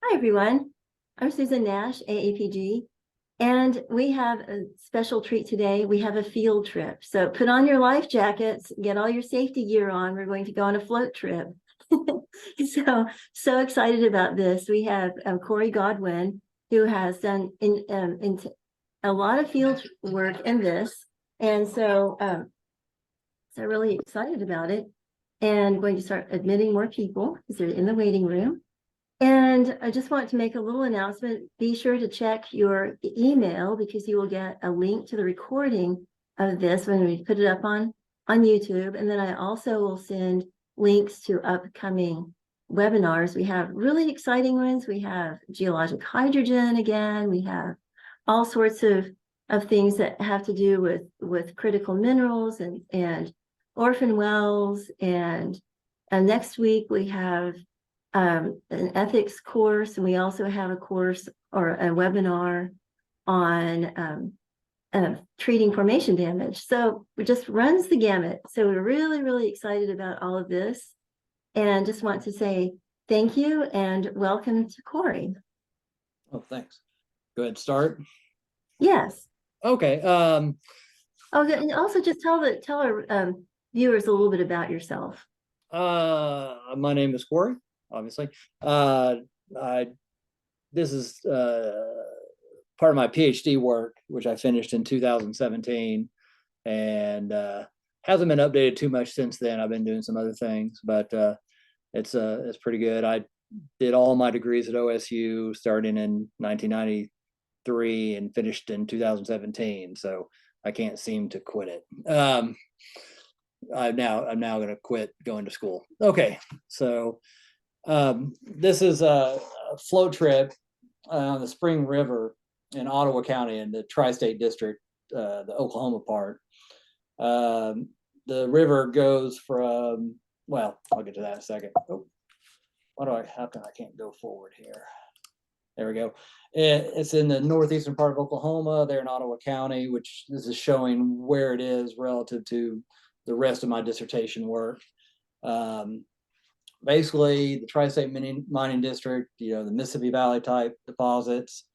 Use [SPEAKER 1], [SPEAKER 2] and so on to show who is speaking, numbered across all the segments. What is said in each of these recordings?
[SPEAKER 1] Hi, everyone. I'm Susan Nash, AAPG, and we have a special treat today. We have a field trip. So put on your life jackets, get all your safety gear on. We're going to go on a float trip. So excited about this. We have Cory Godwin, who has done a lot of field work in this. And so really excited about it, and going to start admitting more people because they're in the waiting room. And I just want to make a little announcement. Be sure to check your email because you will get a link to the recording of this when we put it up on YouTube. And then I also will send links to upcoming webinars. We have really exciting ones. We have geologic hydrogen again. We have all sorts of things that have to do with critical minerals and orphan wells. And next week we have an ethics course, and we also have a course or a webinar on treating formation damage. So it just runs the gamut. So we're really, really excited about all of this, and just want to say thank you and welcome to Cory.
[SPEAKER 2] Oh, thanks. Go ahead, start.
[SPEAKER 1] Yes.
[SPEAKER 2] Okay.
[SPEAKER 1] Oh, and also just tell our viewers a little bit about yourself.
[SPEAKER 2] My name is Cory, obviously. This is part of my PhD work, which I finished in 2017, and hasn't been updated too much since then. I've been doing some other things, but it's pretty good. I did all my degrees at OSU starting in 1993 and finished in 2017. So I can't seem to quit it. I'm now going to quit going to school. Okay, so this is a float trip on the Spring River in Ottawa County in the Tri-State District, the Oklahoma part. The river goes from, well, I'll get to that in a second. Oh, how come I can't go forward here? There we go. It's in the northeastern part of Oklahoma, there in Ottawa County, which this is showing where it is relative to the rest of my dissertation work. Basically, the Tri-State Mining District, the Mississippi Valley type deposits,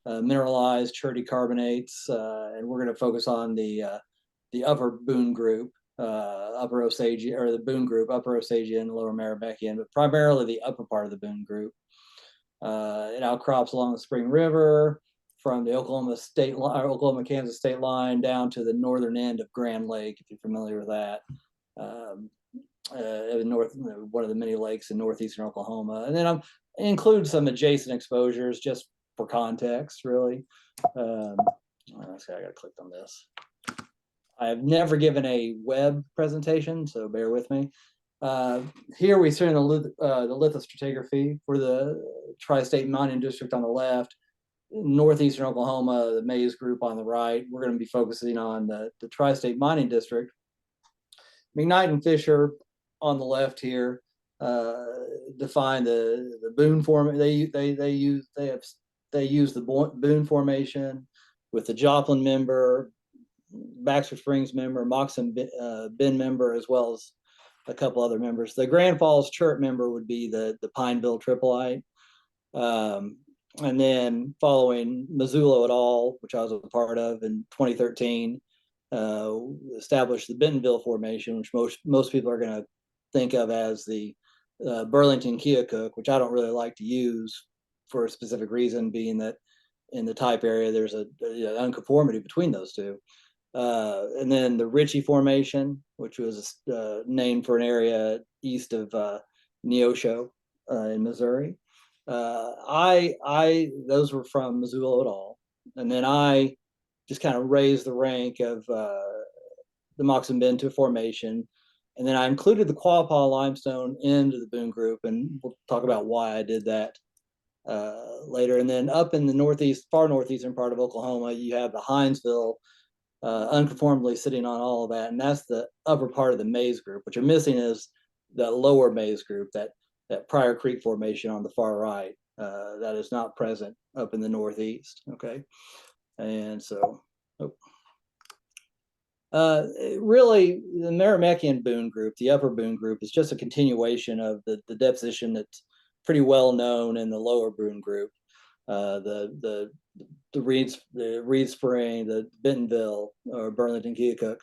[SPEAKER 2] mineralized cherty carbonates, and we're going to focus on the upper Boone Group, upper Osagean, or the Boone Group, upper Osagean-lower Meramecian, but primarily the upper part of the Boone Group. It outcrops along the Spring River from the Oklahoma-Kansas state line down to the northern end of Grand Lake, if you're familiar with that. One of the many lakes in northeastern Oklahoma. And then I include some adjacent exposures just for context, really. I gotta click on this. I have never given a web presentation, so bear with me. Here we see the lithostratigraphy for the Tri-State Mining District on the left, northeastern Oklahoma, the Maize Group on the right. We're going to be focusing on the Tri-State Mining District. McKnight and Fisher on the left here define the Boone formation. They use the Boone formation with the Joplin member, Baxter Springs member, Moxon Bend member, as well as a couple other members. The Grand Falls Chert member would be the Pineville Tripolite. And then following Mazzullo et al., which I was a part of in 2013, established the Bentonville Formation, which most people are going to think of as the Burlington Keokuk, which I don't really like to use for a specific reason, being that in the type area there's an unconformity between those two. And then the Ritchie Formation, which was named for an area east of Neosho in Missouri. Those were from Mazzullo et al. And then I just kind of raised the rank of the Moxon Bend to a formation. And then I included the Quapaw limestone into the Boone Group, and we'll talk about why I did that later. And then up in the far northeastern part of Oklahoma, you have the Hinesville unconformably sitting on all of that, and that's the upper part of the Maize Group. What you're missing is the lower Maize Group, that Pryor Creek Formation on the far right, that is not present up in the northeast. Okay, and so really the Meramecian Boone Group, the upper Boone Group, is just a continuation of the deposition that's pretty well known in the lower Boone Group. The Reed Spring, the Bentonville, or Burlington Keokuk,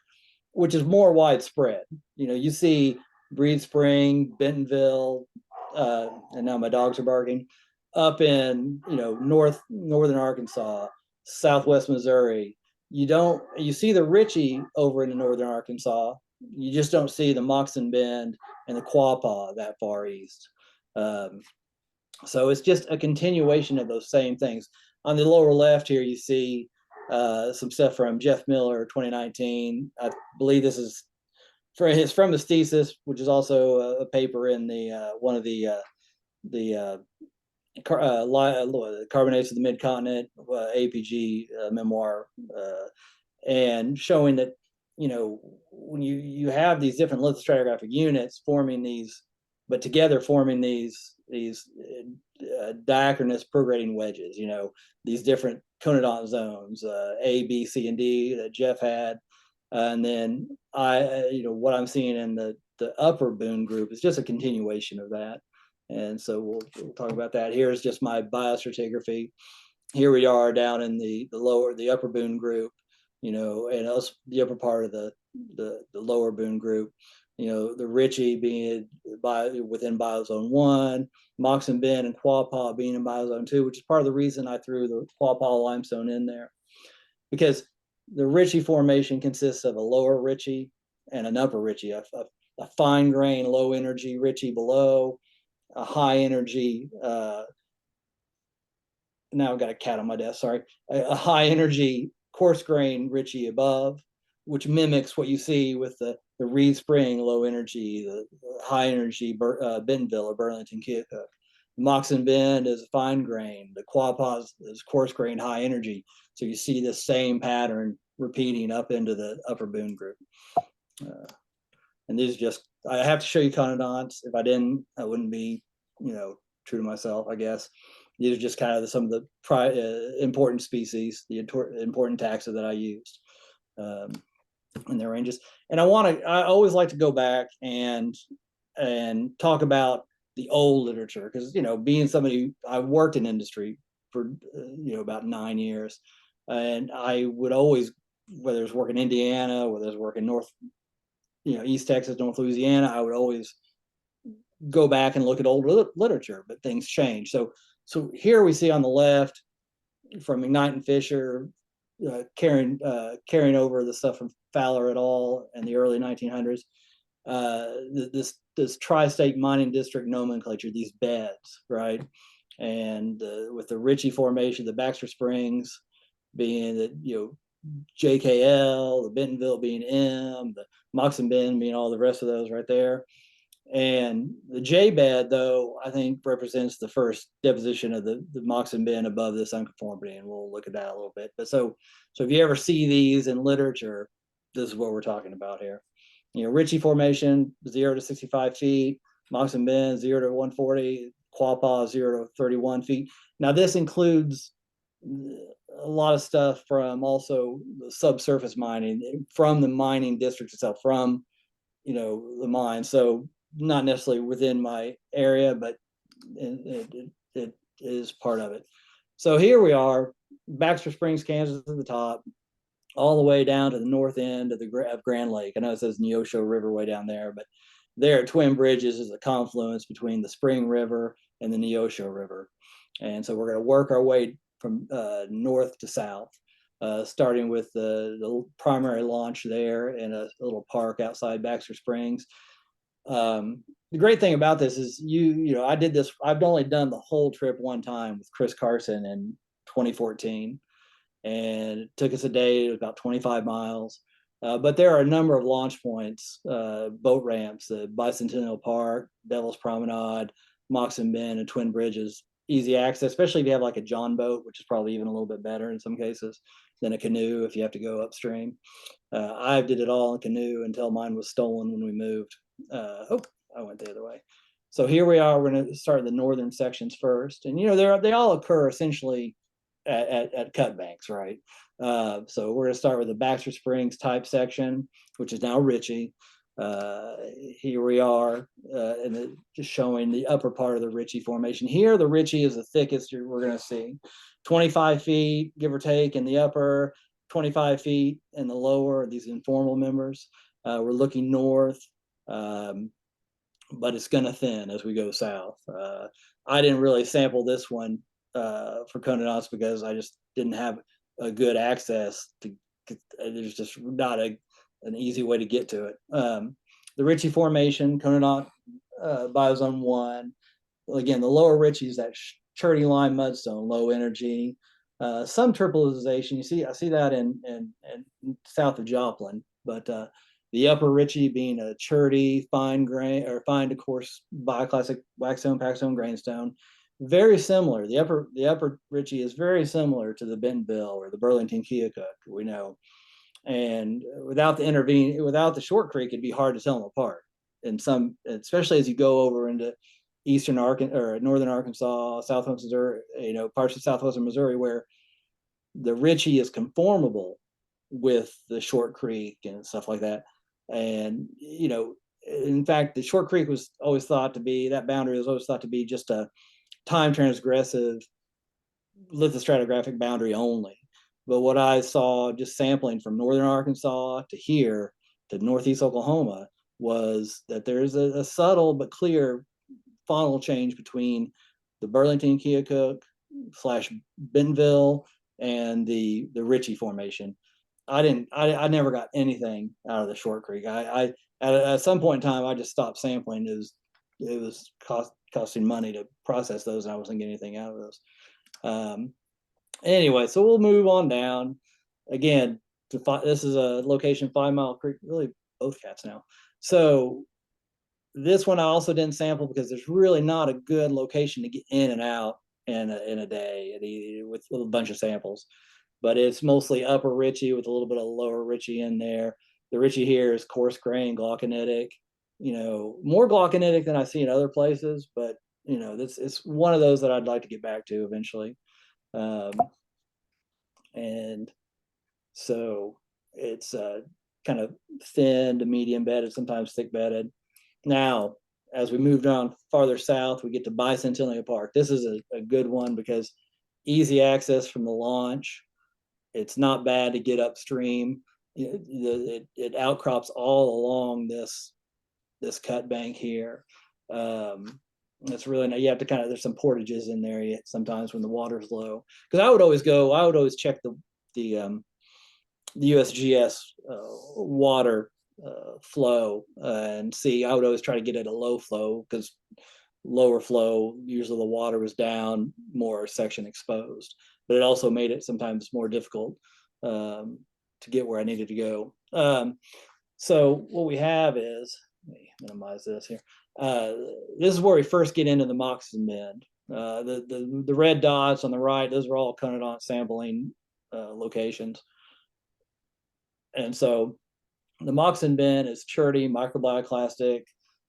[SPEAKER 2] which is more widespread. You see Reed Spring, Bentonville, and now my dogs are barking, up in northern Arkansas, southwest Missouri. You see the Ritchie over in the northern Arkansas. You just don't see the Moxon Bend and the Quapaw that far east. So it's just a continuation of those same things. On the lower left here, you see some stuff from Jeff Miller, 2019. I believe this is from his thesis, which is also a paper in the one of the carbonates of the midcontinent APG memoir, and showing that when you have these different lithostratigraphic units forming these, but together forming these diachronous prograding wedges, these different conodont zones, A, B, C, and D that Jeff had. And then what I'm seeing in the upper Boone Group is just a continuation of that. And so we'll talk about that. Here's just my biostratigraphy. Here we are down in the upper Boone Group, and us, the upper part of the lower Boone Group. The Ritchie being within Biozone 1, Moxon Bend and Quapaw being in Biozone 2, which is part of the reason I threw the Quapaw limestone in there, because the Ritchie formation consists of a lower Ritchie and an upper Ritchie, a fine grain, low energy Ritchie below, a high energy, now I've got a cat on my desk, sorry, a high energy coarse grain Ritchie above, which mimics what you see with the Reed Spring low energy, the high energy Bentonville or Burlington Keokuk. Moxon Bend is fine grain. The Quapaw is coarse grain high energy. So you see the same pattern repeating up into the upper Boone Group. And these just, I have to show you conodonts. If I didn't, I wouldn't be, true to myself, I guess. These are just kind of some of the important species, the important taxa that I used in their ranges. And I always like to go back and talk about the old literature, because being somebody, I worked in industry for about 9 years, and I would always, whether it's working in Indiana, whether it's working East Texas, North Louisiana, I would always go back and look at old literature, but things change. So here we see on the left from McKnight and Fisher carrying over the stuff from Fowler et al. In the early 1900s. This tri-state mining district nomenclature, these beds, right? And with the Ritchie formation, the Baxter Springs being the JKL, the Bentonville being M, the Moxon Bend being all the rest of those right there. And the J bed, though, I think represents the first deposition of the Moxon Bend above this unconformity, and we'll look at that a little bit. But so if you ever see these in literature, this is what we're talking about here. Ritchie formation, 0 to 65 feet, Moxon Bend, 0 to 140, Quapaw, 0 to 31 feet. Now, this includes a lot of stuff from also the subsurface mining, from the mining district itself, from, the mine. So not necessarily within my area, but it is part of it. So here we are, Baxter Springs, Kansas at the top, all the way down to the north end of Grand Lake. I know it says Neosho River way down there, but there at Twin Bridges is a confluence between the Spring River and the Neosho River. And so we're going to work our way from north to south, starting with the primary launch there in a little park outside Baxter Springs. The great thing about this is I did this, I've only done the whole trip one time with Chris Carson in 2014. And it took us a day. It was about 25 miles. But there are a number of launch points, boat ramps, Bicentennial Park, Devil's Promenade, Moxon Bend, and Twin Bridges. Easy access, especially if you have like a John boat, which is probably even a little bit better in some cases than a canoe if you have to go upstream. I did it all in canoe until mine was stolen when we moved. I went the other way. So here we are. We're going to start the northern sections first. And, they all occur essentially at cut banks, right? So we're going to start with the Baxter Springs type section, which is now Ritchie. Here we are, and just showing the upper part of the Ritchie Formation. Here, the Ritchie is the thickest we're going to see. 25 feet, give or take, in the upper, 25 feet in the lower, these informal members. We're looking north, but it's going to thin as we go south. I didn't really sample this one for conodonts because I just didn't have a good access to. There's just not an easy way to get to it. The Ritchie Formation, conodont biozone 1. Again, the lower Ritchie is that cherty lime mudstone, low energy. Some tripleization. I see that in south of Joplin, but the upper Ritchie being a cherty, fine grain or fine to coarse bioclassic waxstone, packstone, grainstone. Very similar. The upper Ritchie is very similar to the Bentonville or the Burlington Keokuk, we know. And without the short creek, it'd be hard to tell them apart. And especially as you go over into eastern Arkansas or northern Arkansas, southwest Missouri, parts of southwestern Missouri, where the Ritchie is conformable with the short creek and stuff like that. And in fact, the short creek was always thought to be, that boundary was always thought to be just a time transgressive lithostratigraphic boundary only. But what I saw just sampling from northern Arkansas to here to northeast Oklahoma was that there's a subtle but clear faunal change between the Burlington Keokuk / Bentonville and the Ritchie Formation. I never got anything out of the short creek. At some point in time, I just stopped sampling. It was costing money to process those, and I wasn't getting anything out of those. Anyway, so we'll move on down. Again, this is a location 5 Mile Creek, really both cats now. So this one I also didn't sample because there's really not a good location to get in and out in a day with a bunch of samples. But it's mostly upper Ritchie with a little bit of lower Ritchie in there. The Ritchie here is coarse grain, glauconitic, more glauconitic than I see in other places, but it's one of those that I'd like to get back to eventually. And so it's kind of thin to medium bedded, sometimes thick bedded. Now, as we moved on farther south, we get to Bicentennial Park. This is a good one because easy access from the launch. It's not bad to get upstream. It outcrops all along this cut bank here. It's really nice. You have to there's some portages in there sometimes when the water's low. Because I would always check the USGS water flow and see. I would always try to get it a low flow because lower flow, usually the water was down, more section exposed. But it also made it sometimes more difficult to get where I needed to go. So what we have is, let me minimize this here. This is where we first get into the moccasin bend. The red dots on the right, those are all conodont sampling locations. And so the moccasin bend is cherty, microbioclastic,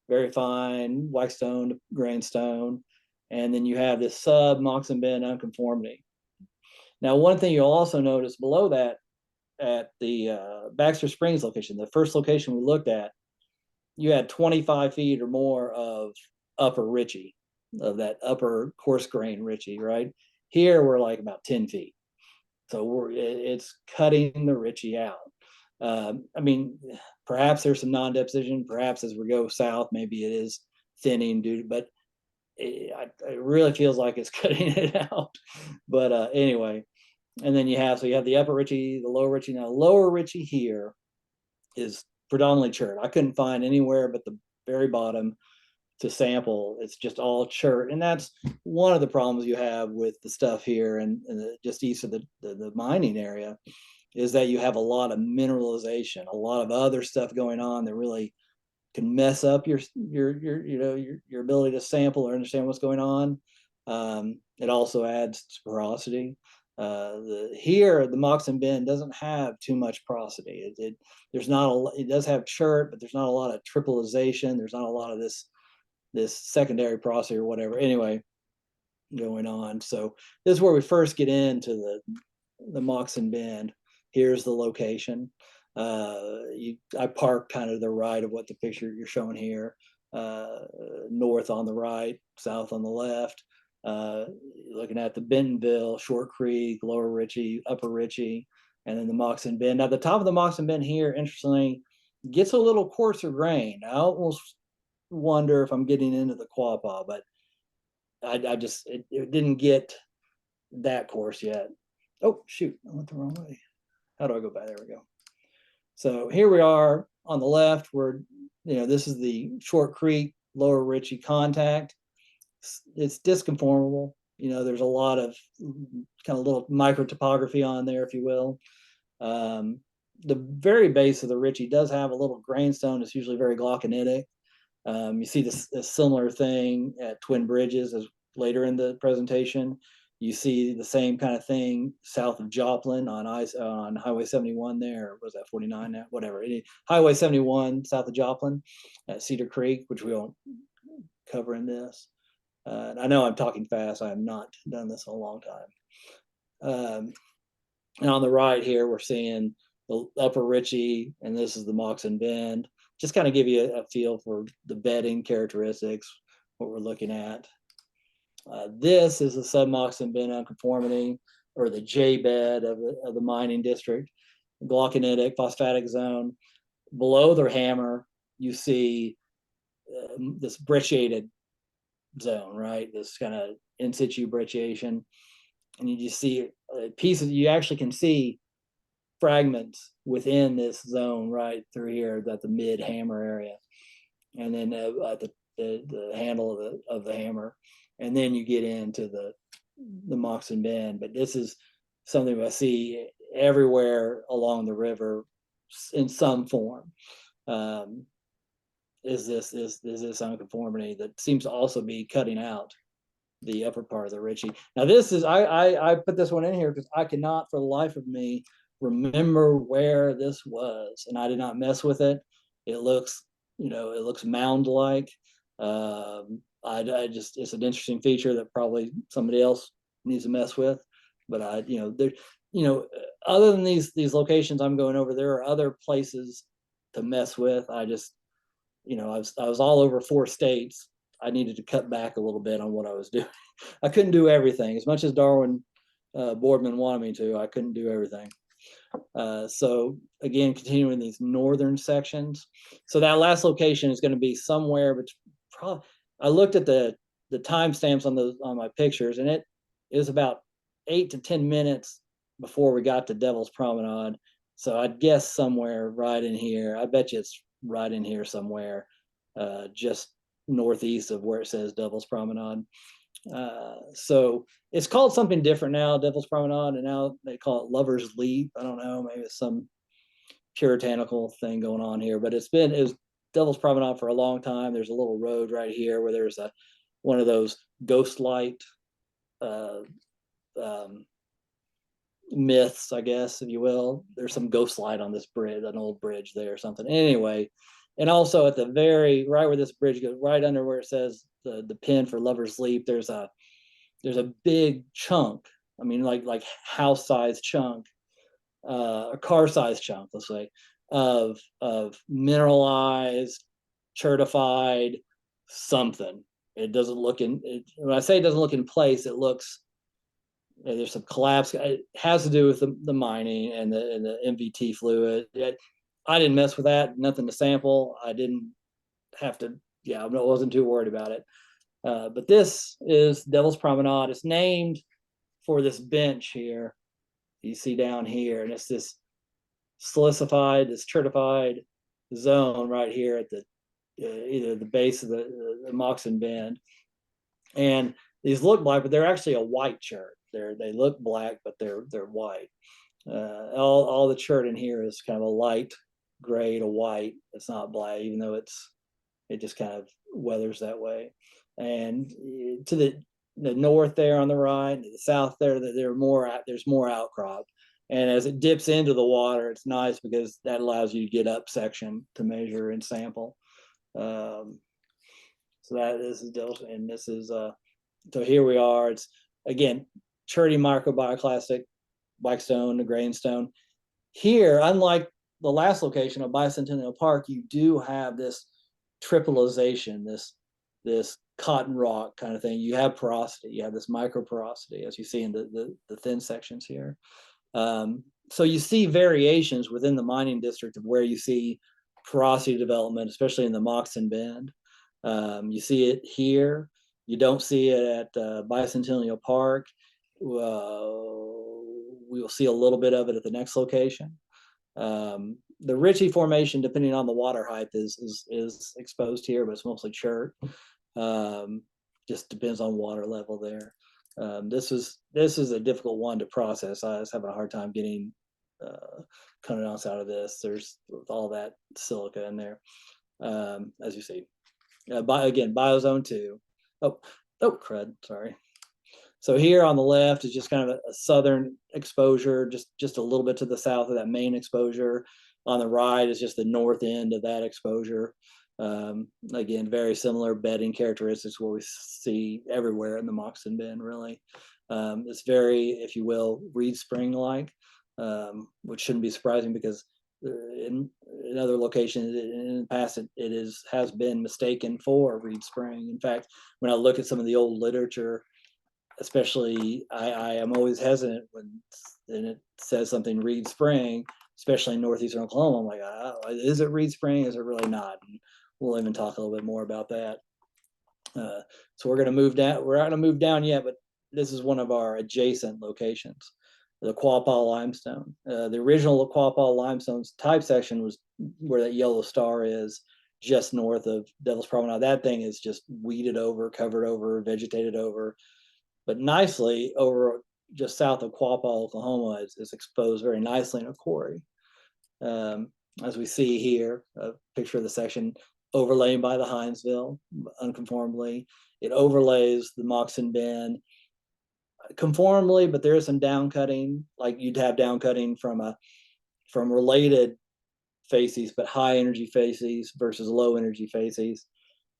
[SPEAKER 2] very fine, waxstone, grainstone. And then you have this sub moccasin bend unconformity. Now, one thing you'll also notice below that at the Baxter Springs location, the first location we looked at, you had 25 feet or more of upper Ritchie, of that upper coarse grain Ritchie, right? Here we're like about 10 feet. So it's cutting the Ritchie out. I mean, perhaps there's some non-deposition, perhaps as we go south, maybe it is thinning, but it really feels like it's cutting it out. But anyway, and then you have the upper Ritchie, the lower Ritchie. Now, lower Ritchie here is predominantly chert. I couldn't find anywhere but the very bottom to sample. It's just all chert. And that's one of the problems you have with the stuff here and just east of the mining area, is that you have a lot of mineralization, a lot of other stuff going on that really can mess up your ability to sample or understand what's going on. It also adds to porosity. Here, the moccasin bend doesn't have too much porosity. It does have chert, but there's not a lot of tripleization. There's not a lot of this secondary porosity or whatever. Anyway, going on. So this is where we first get into the moccasin bend. Here's the location. I park kind of the right of what the picture you're showing here, north on the right, south on the left. Looking at the Bentonville, Short Creek, Lower Ritchie, Upper Ritchie, and then the Moxon Bend. Now the top of the Moxon Bend here, interestingly, gets a little coarser grain. I almost wonder if I'm getting into the Quapaw, but I just it didn't get that coarse yet. Oh shoot, I went the wrong way. How do I go back? There we go. So here we are on the left where, this is the Short Creek, Lower Ritchie contact. It's disconformable. There's a lot of kind of little micro topography on there, if you will. The very base of the Ritchie does have a little grainstone. It's usually very glauconitic. You see this similar thing at Twin Bridges as later in the presentation. You see the same kind of thing south of Joplin on Highway 71 there. Or was that 49 now? Whatever. Highway 71 south of Joplin at Cedar Creek, which we won't cover in this. I know I'm talking fast. I have not done this in a long time. And on the right here, we're seeing the Upper Ritchie, and this is the Moxon Bend. Just kind of give you a feel for the bedding characteristics, what we're looking at. This is the sub-Moxon Bend unconformity, or the J bed of the mining district, glauconitic phosphatic zone. Below their hammer, you see this brecciated zone, right? This kind of in situ brecciation, and you just see pieces. You actually can see fragments within this zone right through here, that the mid hammer area, and then the handle of the hammer, and then you get into the Moxon Bend. But this is something I see everywhere along the river in some form. Is this unconformity that seems to also be cutting out the upper part of the Ritchie. Now this is I put this one in here because I cannot for the life of me remember where this was, and I did not mess with it. It looks mound like. I just, it's an interesting feature that probably somebody else needs to mess with. But other than these locations I'm going over, there are other places to mess with. I just, I was all over 4 states. I needed to cut back a little bit on what I was doing. I couldn't do everything. As much as Darwin Boardman wanted me to, I couldn't do everything. So again, continuing these northern sections. So that last location is going to be somewhere, but probably, I looked at the timestamps on my pictures, and it is about 8 to 10 minutes before we got to Devil's Promenade. So I'd guess somewhere right in here. I bet you it's right in here somewhere, just northeast of where it says Devil's Promenade. So it's called something different now, Devil's Promenade, and now they call it Lover's Leap. I don't know, maybe it's some puritanical thing going on here, but it was Devil's Promenade for a long time. There's a little road right here where there's one of those ghost light myths, I guess, if you will. There's some ghost light on this bridge, an old bridge there or something. Anyway, and also at the very right where this bridge goes, right under where it says the pin for Lover's Leap, there's a big chunk. I mean, like house-sized chunk, a car-sized chunk, let's say, of mineralized, certified something. It doesn't look when I say it doesn't look in place, it looks, there's some collapse. It has to do with the mining and the MVT fluid. I didn't mess with that. Nothing to sample. I didn't have to. Yeah, I wasn't too worried about it. But this is Devil's Promenade. It's named for this bench here. You see down here, and it's this silicified, this certified zone right here at the either the base of the Moxon Bend. And these look black, but they're actually a white chert. They look black, but they're white. All the chert in here is kind of a light gray to white. It's not black, even though it just kind of weathers that way. And to the north there on the right, the south there, there's more outcrop. And as it dips into the water, it's nice because that allows you to get up section to measure and sample. So this is, and this is so here we are. It's again cherty microbioclastic, blackstone, the grainstone. Here, unlike the last location of Bicentennial Park, you do have this tripleization, this cotton rock kind of thing. You have porosity, you have this microporosity, as you see in the thin sections here. So you see variations within the mining district of where you see porosity development, especially in the Moxon Bend. You see it here. You don't see it at Bicentennial Park. We will see a little bit of it at the next location. The Ritchie Formation, depending on the water height, is exposed here, but it's mostly chert. Just depends on water level there. This is a difficult one to process. I was having a hard time getting conodonts out of this. There's all that silica in there, as you see. Again, biozone 2. Oh, crud, sorry. So here on the left is just kind of a southern exposure, just a little bit to the south of that main exposure. On the right is just the north end of that exposure. Again, very similar bedding characteristics what we see everywhere in the Moxon Bend, really. It's very, if you will, reed spring-like, which shouldn't be surprising because in other locations in the past has been mistaken for reed spring. In fact, when I look at some of the old literature, especially I am always hesitant when it says something reed spring, especially in northeastern Oklahoma. I'm like, is it reed spring? Is it really not? And we'll even talk a little bit more about that. So we're going to move down. We're not going to move down yet, but this is one of our adjacent locations, the Quapaw limestone. The original Quapaw limestone's type section was where that yellow star is, just north of Devil's Promenade. That thing is just weeded over, covered over, vegetated over, but nicely over just south of Quapaw, Oklahoma, is exposed very nicely in a quarry. As we see here, a picture of the section overlaid by the Hinesville unconformably. It overlays the Moxon Bend conformably, but there is some down cutting, like you'd have down cutting from related facies, but high energy facies versus low energy facies.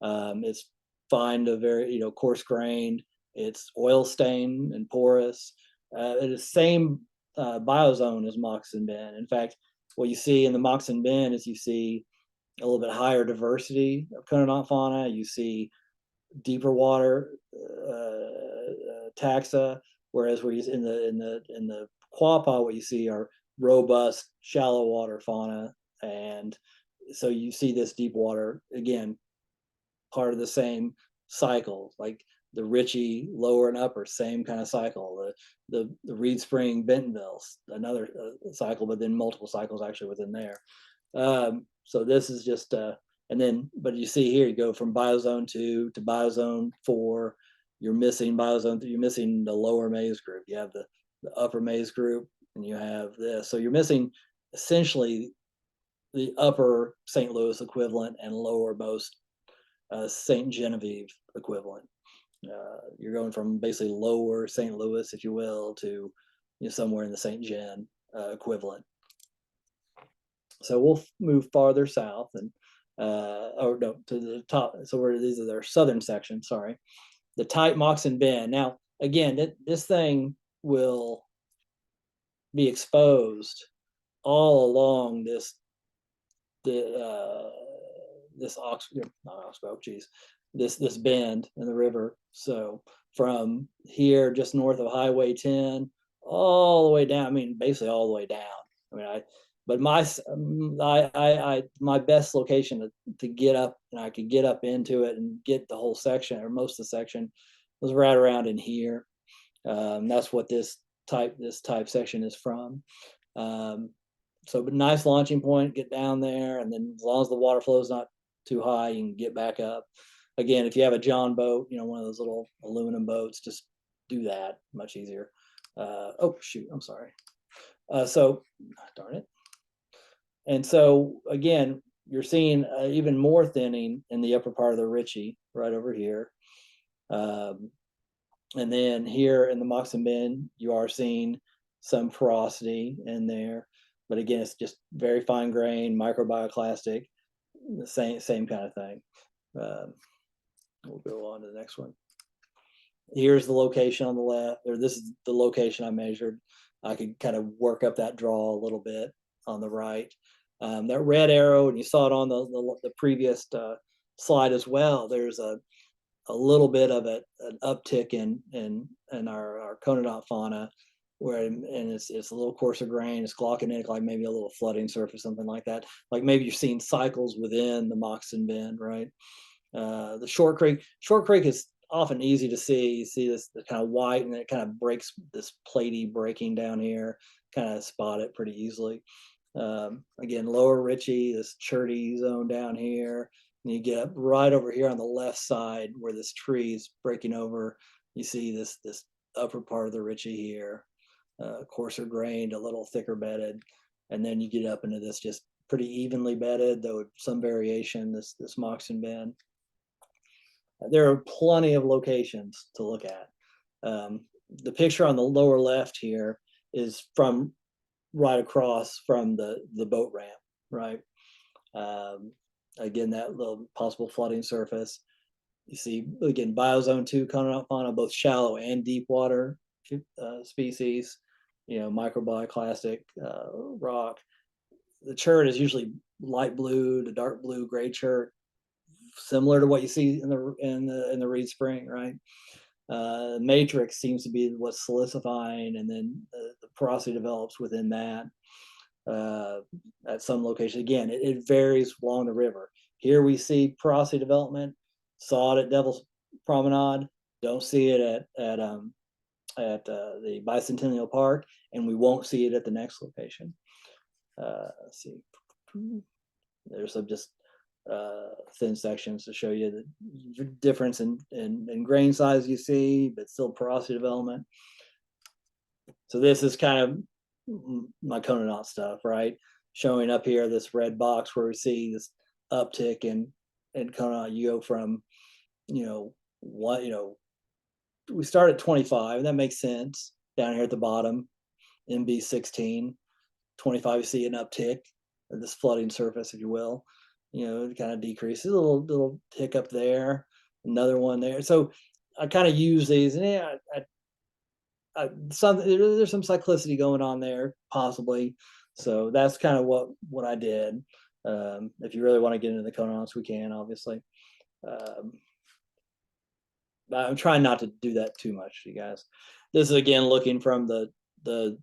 [SPEAKER 2] It's fine to very, coarse grained. It's oil stained and porous. It is same biozone as Moxon Bend. In fact, what you see in the Moxon Bend is you see a little bit higher diversity of conodont fauna. You see deeper water taxa, whereas where you in the Quapaw, what you see are robust shallow water fauna, and so you see this deep water again, part of the same cycle, like the Ritchie lower and upper, same kind of cycle. The Reed Spring Bentonville's another cycle, but then multiple cycles actually within there. So this is just but you see here, you go from biozone 2 to biozone 4. You're missing biozone 3. You're missing the lower Maze group. You have the upper Maze group, and you have this. So you're missing essentially the upper St. Louis equivalent and lowermost St. Genevieve equivalent. You're going from basically lower St. Louis, if you will, to somewhere in the St. Gen equivalent. So we'll move farther south and to the top. So these are their southern section. Sorry, the tight Moxon Bend. Now again, this thing will be exposed all along this bend in the river. So from here, just north of Highway 10, all the way down. I mean, basically all the way down. I mean, my best location to get up, and I could get up into it and get the whole section or most of the section, was right around in here. That's what this type section is from. So, but nice launching point, get down there, and then as long as the water flow is not too high, you can get back up. Again, if you have a John boat, one of those little aluminum boats, just do that, much easier. Oh shoot, I'm sorry. So, darn it. And so again, you're seeing even more thinning in the upper part of the Ritchie, right over here. And then here in the Moxon Bend, you are seeing some porosity in there. But again, it's just very fine grain, microbioclastic, the same kind of thing. We'll go on to the next one. Here's the location on the left, or this is the location I measured. I could kind of work up that draw a little bit on the right. That red arrow, and you saw it on the previous slide as well. There's a little bit of an uptick in our conodont fauna, where and it's a little coarser grain, it's glauconitic, like maybe a little flooding surface, something like that. Like maybe you're seeing cycles within the moccasin bend, right? The short creek is often easy to see. You see this kind of white, and it kind of breaks, this platy breaking down here, kind of spot it pretty easily. Again, lower Ritchie, this cherty zone down here, and you get up right over here on the left side where this tree is breaking over. You see this upper part of the Ritchie here, coarser grained, a little thicker bedded, and then you get up into this just pretty evenly bedded, though some variation, this moccasin bend. There are plenty of locations to look at. The picture on the lower left here is from right across from the boat ramp, right? Again, that little possible flooding surface. You see, again, biozone 2 conodont fauna, both shallow and deep water species, microbioclastic rock. The chert is usually light blue to dark blue gray chert, similar to what you see in the Reed Spring, right? Matrix seems to be what's silicifying, and then the porosity develops within that at some location. Again, it varies along the river. Here we see porosity development, saw it at Devil's Promenade, don't see it at the Bicentennial Park, and we won't see it at the next location. Let's see. There's some just thin sections to show you the difference in grain size you see, but still porosity development. So this is kind of my conodont stuff, right? Showing up here this red box where we see this uptick in conodont. You go from, we start at 25, and that makes sense. Down here at the bottom, MB 16, 25, you see an uptick of this flooding surface, if you will. It kind of decreases, a little tick up there, another one there. So I kind of use these, and there's some cyclicity going on there, possibly. So that's kind of what I did. If you really want to get into the conodonts, we can, obviously. I'm trying not to do that too much, you guys. This is again looking from the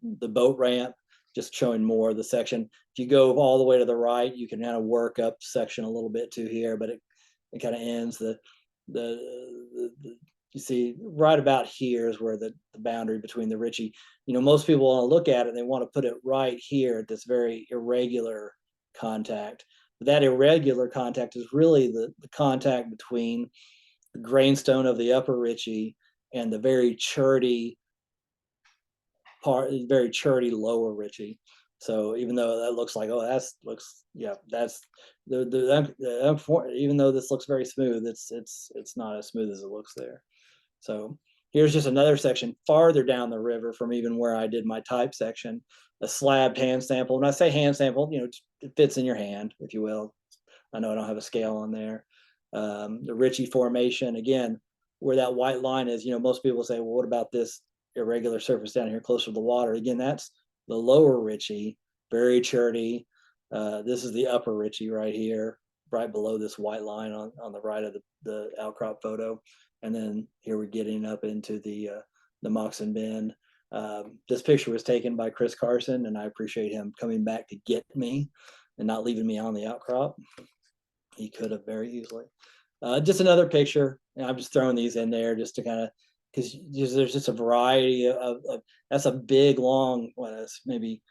[SPEAKER 2] boat ramp, just showing more of the section. If you go all the way to the right, you can kind of work up section a little bit to here, but it kind of ends you see right about here is where the boundary between the Ritchie. Most people want to look at it and they want to put it right here at this very irregular contact. But that irregular contact is really the contact between the grainstone of the upper Ritchie and the very cherty lower Ritchie. So even though that looks like, that's even though this looks very smooth, it's not as smooth as it looks there. So here's just another section farther down the river from even where I did my type section, a slabbed hand sample. When I say hand sample, it fits in your hand, if you will. I know I don't have a scale on there. The Ritchie formation, again, where that white line is, most people say, well, what about this irregular surface down here closer to the water? Again, that's the lower Ritchie, very cherty. This is the upper Ritchie right here, right below this white line on the right of the outcrop photo. And then here we're getting up into the moccasin bend. This picture was taken by Chris Carson, and I appreciate him coming back to get me and not leaving me on the outcrop. He could have very easily. Just another picture, and I'm just throwing these in there just to kind of, because there's just a variety of that's a big, long, it's maybe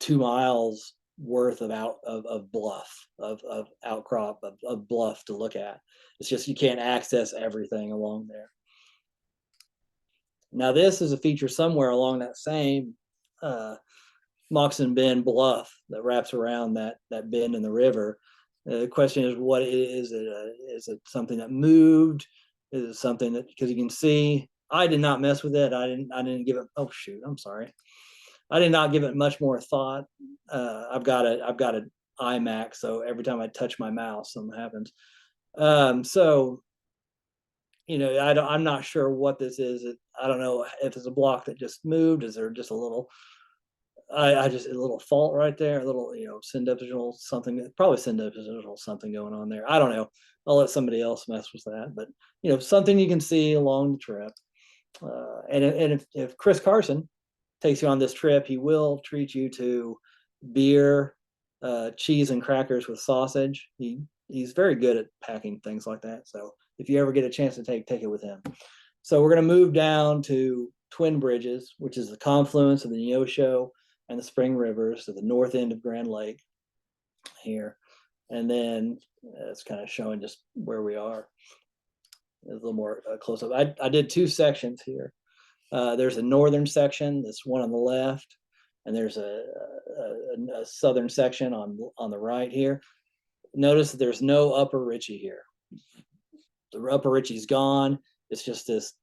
[SPEAKER 2] 2 miles worth of bluff, of outcrop, of bluff to look at. It's just you can't access everything along there. Now this is a feature somewhere along that same moccasin bend bluff that wraps around that bend in the river. The question is, what is it? Is it something that moved? Is it something that, because you can see, I did not mess with it. I didn't give it. Oh shoot! I'm sorry. I did not give it much more thought. I've got an iMac, so every time I touch my mouse, something happens. So, I'm not sure what this is. I don't know if it's a block that just moved. Is there just a little I just a little fault right there, a little, syndipital something, probably syndipital something going on there. I don't know. I'll let somebody else mess with that, but something you can see along the trip. And if Chris Carson takes you on this trip, he will treat you to beer, cheese, and crackers with sausage. He's very good at packing things like that. So if you ever get a chance to take it with him. So we're going to move down to Twin Bridges, which is the confluence of the Neosho and the Spring Rivers to the north end of Grand Lake here. And then it's kind of showing just where we are. A little more close up. I did 2 sections here. There's a northern section, this one on the left, and there's a southern section on the right here. Notice that there's no upper Ritchie here. The upper Ritchie's gone. It's just this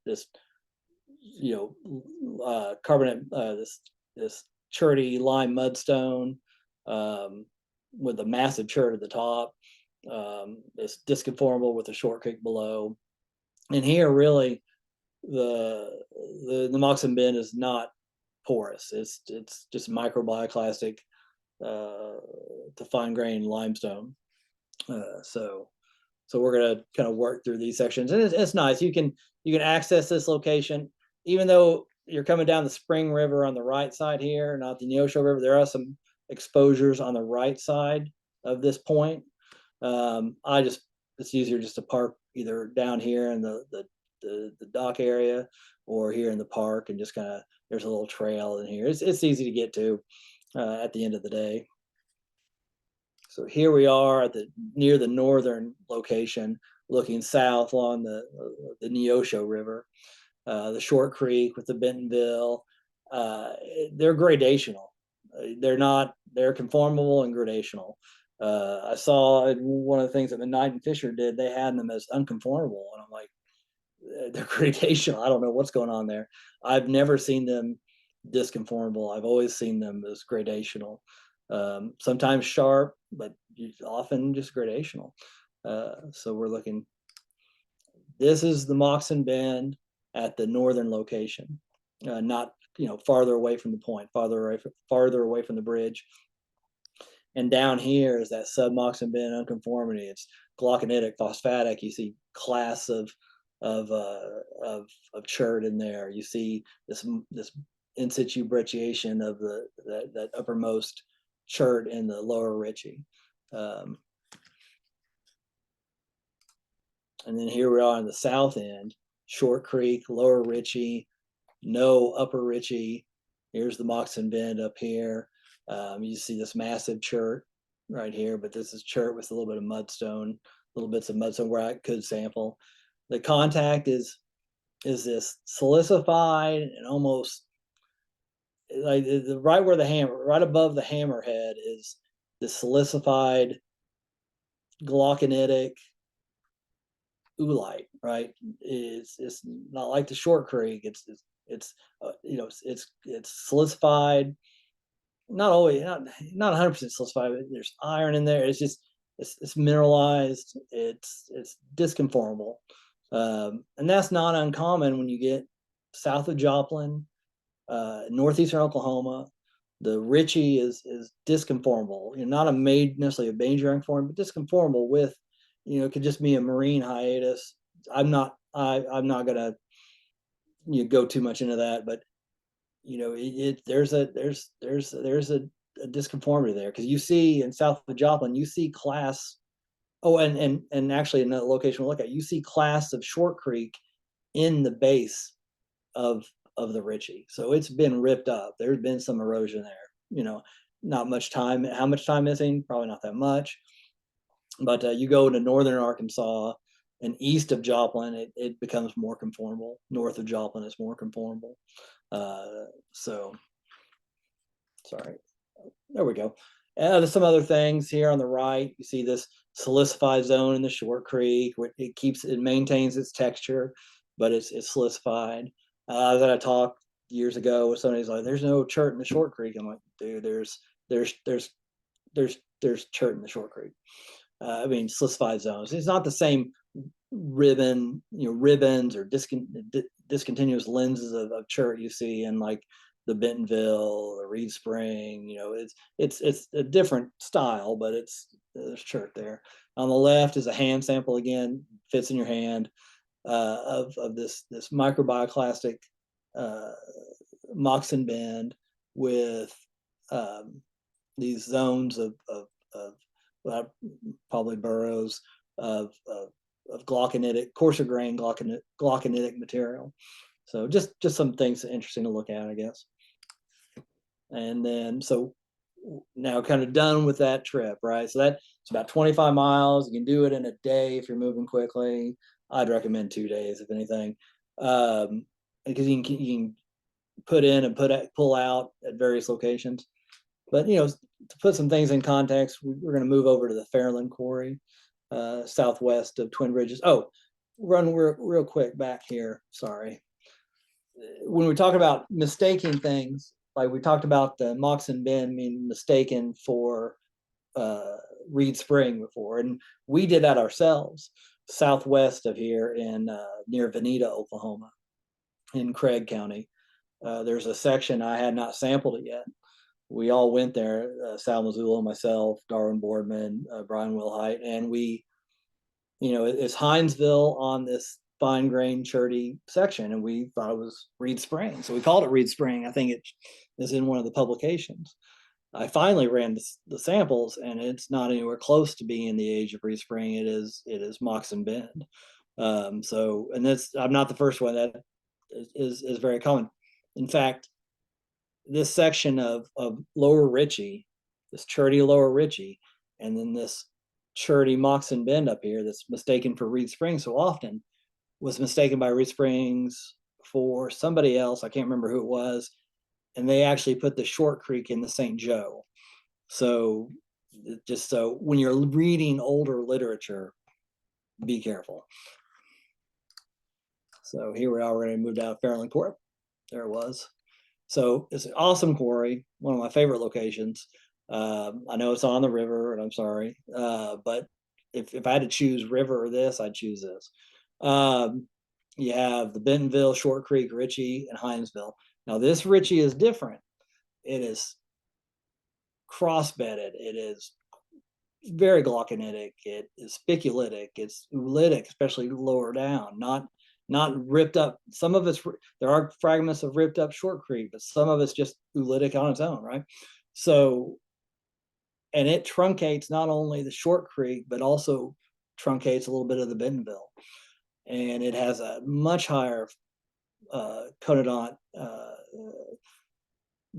[SPEAKER 2] carbonate, this cherty lime mudstone with a massive chert at the top. It's disconformable with a short creek below. And here, really, the Moxon Bend is not porous. It's just microbioclastic to fine grain limestone. So we're gonna kind of work through these sections, and it's nice. You can access this location, even though you're coming down the Spring River on the right side here, not the Neosho River. There are some exposures on the right side of this point. It's easier just to park either down here in the dock area or here in the park, and just kind of, there's a little trail in here. It's easy to get to at the end of the day. So here we are at near the northern location, looking south along the Neosho River, the Short Creek with the Bentonville. They're gradational. They're conformable and gradational. I saw one of the things that McKnight and Fisher did. They had them as unconformable, and I'm like, they're gradational. I don't know what's going on there. I've never seen them disconformable. I've always seen them as gradational. Sometimes sharp, but often just gradational. So we're looking. This is the Moxon Bend at the northern location, not farther away from the point, farther away from the bridge. And down here is that sub-Moxon Bend unconformity. It's glauconitic, phosphatic. You see class of chert in there. You see this in situ brecciation of that uppermost chert in the lower Ritchie. And then here we are on the south end, Short Creek, lower Ritchie, no upper Ritchie. Here's the Moxon Bend up here. You see this massive chert right here, but this is chert with a little bit of mudstone, little bits of mudstone where I could sample. The contact is this silicified and almost like right where the hammer, right above the hammerhead is the silicified glauconitic oolite, right? It's not like the Short Creek. It's silicified, not always, not 100% silicified, but there's iron in there. It's just it's mineralized. It's disconformable, and that's not uncommon when you get south of Joplin, northeastern Oklahoma. The Ritchie is disconformable. Not necessarily a major unconformable, but disconformable with, it could just be a marine hiatus. I'm not gonna go too much into that, but there's a disconformity there, because you see in south of Joplin, you see class. Oh, and actually another location we'll look at, you see class of Short Creek in the base of the Ritchie. So it's been ripped up. There's been some erosion there. Not much time. How much time missing? Probably not that much. But you go to northern Arkansas and east of Joplin, it becomes more conformable. North of Joplin is more conformable. So, sorry. There we go. There's some other things here on the right. You see this silicified zone in the Short Creek. It maintains its texture, but it's silicified. That I talked years ago with somebody's like, "There's no chert in the Short Creek." I'm like, "Dude, there's chert in the Short Creek." Silicified zones. It's not the same ribbons or discontinuous lenses of chert you see in like the Bentonville, the Reed Spring. You know, it's a different style, but there's chert there. On the left is a hand sample, again, fits in your hand, of this microbioclastic moxon bend with these zones of probably burrows of glauconitic, coarser grain glauconitic material. So just some things interesting to look at, I guess. And then, so now kind of done with that trip, right? So that's about 25 miles. You can do it in a day if you're moving quickly. I'd recommend 2 days, if anything, because you can put in and pull out at various locations. But, you know, to put some things in context, we're going to move over to the Fairland Quarry, southwest of Twin Bridges. Oh, run real quick back here. Sorry. When we talk about mistaking things, like we talked about the Moxon Bend being mistaken for Reed Spring before, and we did that ourselves southwest of here in near Veneta, Oklahoma, in Craig County. There's a section I had not sampled it yet. We all went there, Sal Mazzullo, myself, Darwin Boardman, Brian Wilhite, and we, you know, it's Hinesville on this fine grained cherty section, and we thought it was Reed Spring, so we called it Reed Spring. I think it is in one of the publications. I finally ran the samples, and it's not anywhere close to being the age of Reed Spring. It is Moxon Bend. So, and I'm not the first one. That is very common. In fact, this section of Lower Ritchie, this cherty Lower Ritchie, and then this cherty Moxon Bend up here that's mistaken for Reed Spring so often, was mistaken by Reed Springs for somebody else. I can't remember who it was. And they actually put the Short Creek in the St. Joe. So just so when you're reading older literature, be careful. So here we are, we're going to move down to Fairland Quarry. There it was. So it's an awesome quarry, one of my favorite locations. I know it's on the river, and I'm sorry, but if I had to choose river or this, I'd choose this. You have the Bentonville, Short Creek, Ritchie, and Hinesville. Now this Ritchie is different. It is cross-bedded. It is very glauconitic. It is spiculitic. It's oolitic, especially lower down, not ripped up. Some of it's, there are fragments of ripped up Short Creek, but some of it's just oolitic on its own, right? So, and it truncates not only the Short Creek, but also truncates a little bit of the Bentonville. And it has a much higher conodont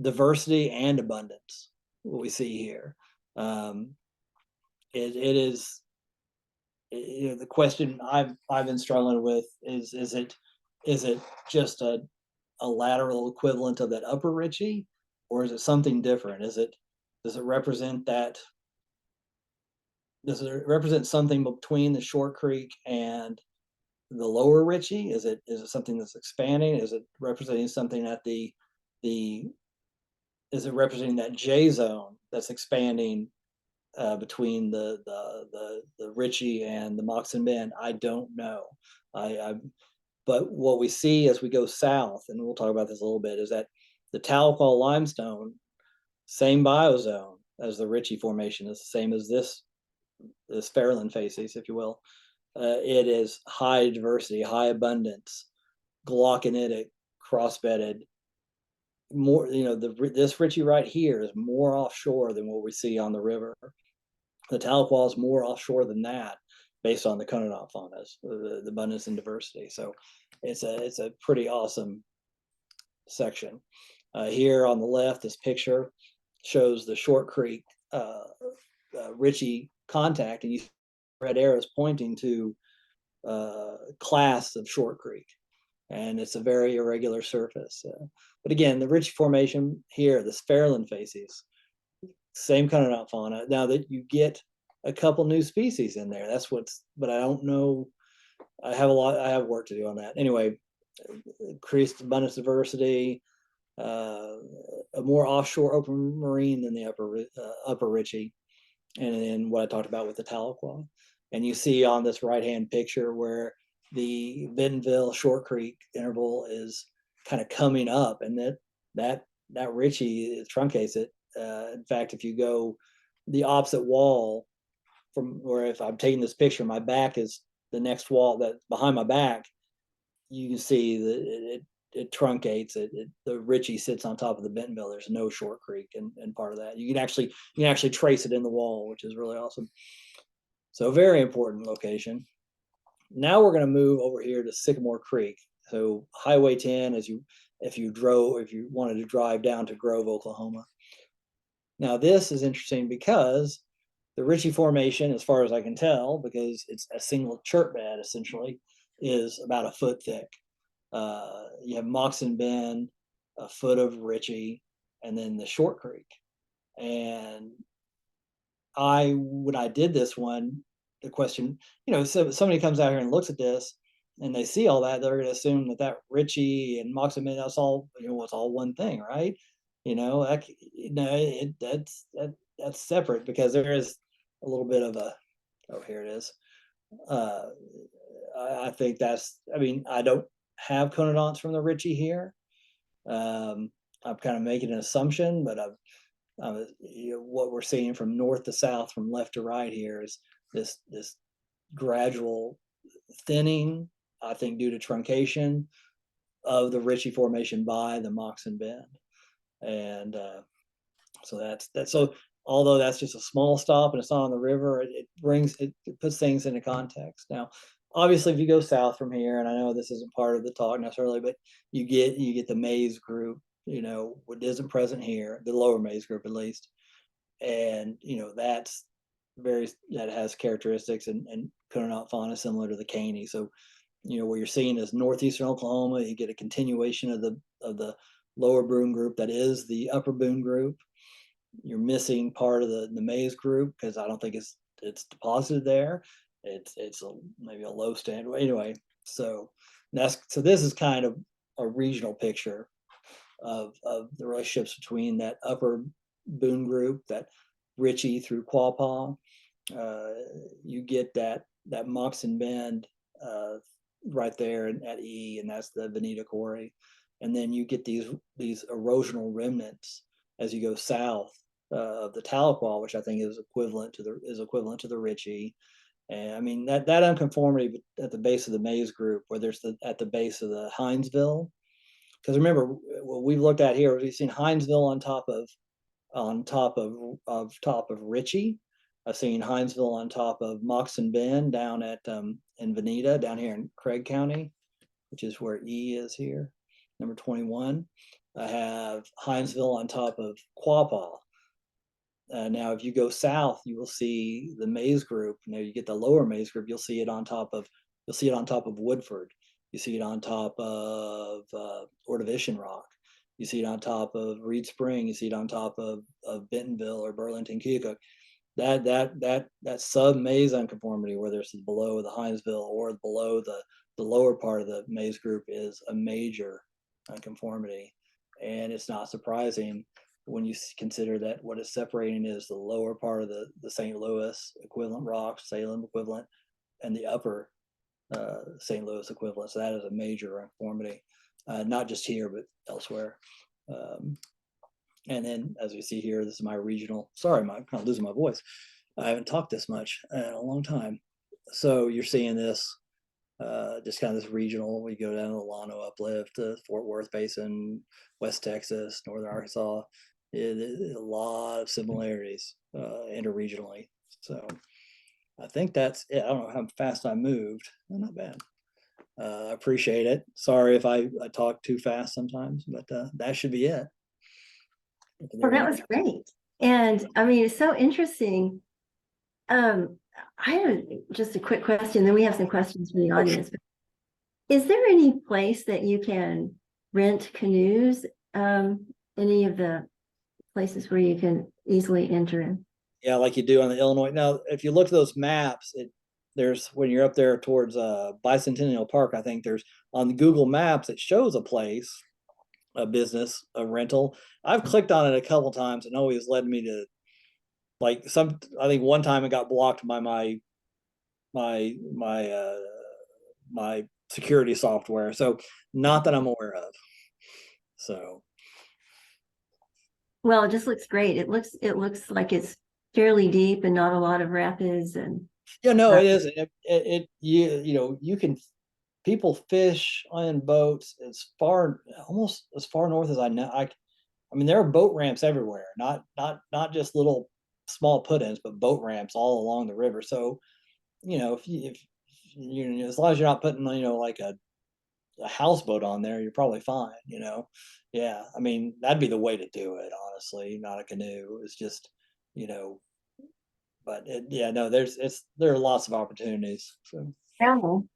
[SPEAKER 2] diversity and abundance, what we see here. It is, you know, the question I've been struggling with is it just a lateral equivalent of that Upper Ritchie, or is it something different? Does it represent that? Does it represent something between the Short Creek and the Lower Ritchie? Is it something that's expanding? Is it representing something at is it representing that J zone that's expanding between the Ritchie and the Moxon Bend? I don't know. But what we see as we go south, and we'll talk about this a little bit, is that the Tahlequah limestone, same biozone as the Ritchie formation, is the same as this Fairland facies, if you will. It is high diversity, high abundance, glauconitic, cross-bedded. More, you know, this Ritchie right here is more offshore than what we see on the river. The Tahlequah is more offshore than that, based on the conodont faunas, the abundance and diversity. So it's a pretty awesome section. Here on the left, this picture shows the Short Creek Ritchie contact, and you see red arrows pointing to class of Short Creek, and it's a very irregular surface. But again, the Ritchie formation here, this Fairland facies, same conodont fauna. Now that you get a couple new species in there, that's what's, but I don't know. I have work to do on that. Anyway, increased abundance diversity, a more offshore open marine than the upper Ritchie, and then what I talked about with the Tahlequah. And you see on this right-hand picture where the Bentonville Short Creek interval is kind of coming up, and that that Ritchie truncates it. In fact, if you go the opposite wall from where, if I'm taking this picture, my back is the next wall that behind my back, you can see that it truncates the Ritchie sits on top of the Bentonville. There's no short creek and part of that. You can actually trace it in the wall, which is really awesome. So very important location. Now we're going to move over here to Sycamore Creek. So Highway 10, if you wanted to drive down to Grove, Oklahoma. Now this is interesting because the Ritchie Formation, as far as I can tell, because it's a single chert bed essentially, is about a foot thick. You have Moxon Bend, a foot of Ritchie, and then the Short Creek. And when I did this one, the question, so somebody comes out here and looks at this and they see all that, they're going to assume that Ritchie and Moxon Bend, that's all, it's all one thing, right? That's separate, because there is a little bit of here it is. I think I don't have conodonts from the Ritchie here. I'm kind of making an assumption, but what we're seeing from north to south, from left to right here, is this gradual thinning, I think due to truncation of the Ritchie Formation by the Moxon Bend. And so that's so although that's just a small stop and it's not on the river, it puts things into context. Now, obviously, if you go south from here, and I know this isn't part of the talk necessarily, but you get the Mays Group, what isn't present here, the lower Mays Group at least, and that has characteristics and conodont fauna similar to the Caney. So, what you're seeing is northeastern Oklahoma, you get a continuation of the lower Boone Group that is the upper Boone Group. You're missing part of the Mays Group because I don't think it's deposited there. It's maybe a low standard anyway. So this is kind of a regional picture of the relationships between that upper Boone Group, that Ritchie through Quapaw. You get that Moxon Bend right there at E, and that's the Veneta Quarry. And then you get these erosional remnants as you go south of the Tahlequah, which I think is equivalent to the Ritchie. And I mean that unconformity at the base of the Mays Group, where there's at the base of the Hinesville. Because remember, what we've looked at here, we've seen Hinesville on top of Ritchie. I've seen Hinesville on top of Moxon Bend down at in Veneta, down here in Craig County, which is where E is here, number 21. I have Hinesville on top of Quapaw. Now, if you go south, you will see the Mays Group. Now, you get the lower Mays Group. You'll see it on top of Woodford. You see it on top of Ordovician Rock. You see it on top of Reed Spring. You see it on top of Bentonville or Burlington Keokuk. That sub Mays unconformity, whether it's below the Hinesville or below the lower part of the Mays Group, is a major unconformity, and it's not surprising when you consider that what is separating is the lower part of the St. Louis equivalent rocks, Salem equivalent, and the upper St. Louis equivalent. So that is a major unconformity, not just here but elsewhere. And then, as we see here, this is my regional. Sorry, I'm kind of losing my voice. I haven't talked this much in a long time. So you're seeing this, just kind of this regional. We go down to the Llano uplift, the Fort Worth Basin, West Texas, Northern Arkansas. A lot of similarities interregionally. So I think that's it. I don't know how fast I moved. Not bad. I appreciate it. Sorry if I talk too fast sometimes, but that should be it.
[SPEAKER 1] Well, that was great. And I mean, it's so interesting. I have just a quick question, then we have some questions from the audience. Is there any place that you can rent canoes? Any of the places where you can easily enter in?
[SPEAKER 2] Yeah, like you do on the Illinois. Now, if you look at those maps, there's when you're up there towards Bicentennial Park, I think there's on the Google Maps, it shows a place, a business, a rental. I've clicked on it a couple times and always led me to I think one time it got blocked by my security software. So not that I'm aware of. So
[SPEAKER 1] Well, it just looks great. It looks like it's fairly deep and not a lot of rapids and
[SPEAKER 2] Yeah, no, it is. You know, you can people fish on boats almost as far north as I know. I mean, there are boat ramps everywhere, not just little small put-ins, but boat ramps all along the river. So, you know, if you know, as long as you're not putting, you know, like a houseboat on there, you're probably fine, you know. Yeah, I mean, that'd be the way to do it, honestly, not a canoe. It's just, you know, but yeah, no, there are lots of opportunities. So.
[SPEAKER 1] travel.